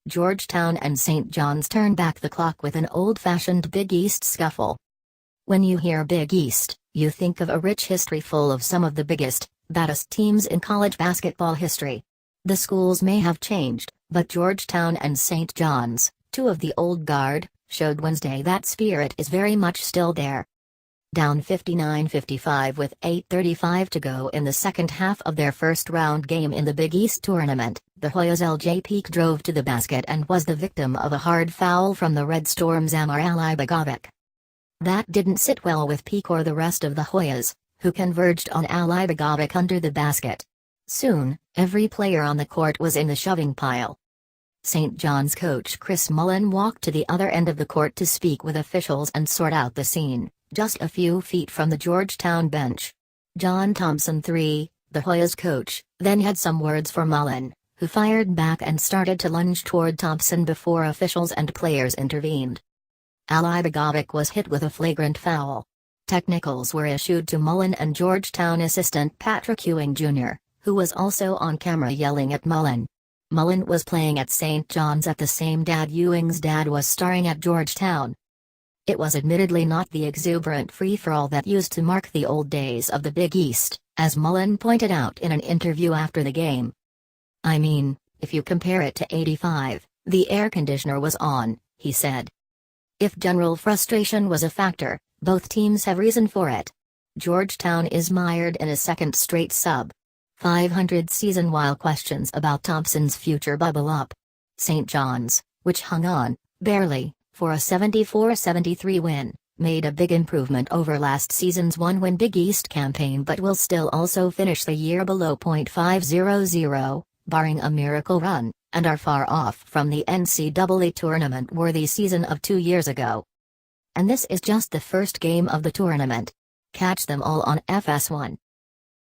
Georgetown and St John's turned back the clock with an old-fashioned Big East scuffle. When you hear Big East, you think of a rich history full of some of the biggest, baddest teams in college basketball history. The schools may have changed, but Georgetown and St John's, two of the old guard, showed Wednesday that spirit is very much still there. Down 59-55 with 8:35 to go in the second half of their first-round game in the Big East tournament, the Hoyas L.J. peak drove to the basket and was the victim of a hard foul from the Red Storm's Amar Alibegovic. That didn't sit well with Peak or the rest of the Hoyas, who converged on Alibegovic under the basket. Soon, every player on the court was in the shoving pile. St. John's coach Chris Mullin walked to the other end of the court to speak with officials and sort out the scene, just a few feet from the Georgetown bench. Thompson III, the Hoyas coach, then had some words for Mullin, who fired back and started to lunge toward Thompson before officials and players intervened. Alibegovic was hit with a flagrant foul. Technicals were issued to Mullin and Georgetown assistant Patrick Ewing Jr., who was also on camera yelling at Mullin. Mullin was playing at St. John's at the same dad Ewing's dad was starring at Georgetown. It was admittedly not the exuberant free-for-all that used to mark the old days of the Big East, as Mullin pointed out in an interview after the game. "I mean, if you compare it to '85, the air conditioner was on," he said. If general frustration was a factor, both teams have reason for it. Georgetown is mired in a second straight sub-500 season while questions about Thompson's future bubble up. St. John's, which hung on, barely, for a 74-73 win, made a big improvement over last season's one-win Big East campaign but will still also finish the year below .500, barring a miracle run, and are far off from the NCAA tournament-worthy season of 2 years ago. And this is just the first game of the tournament. Catch them all on FS1.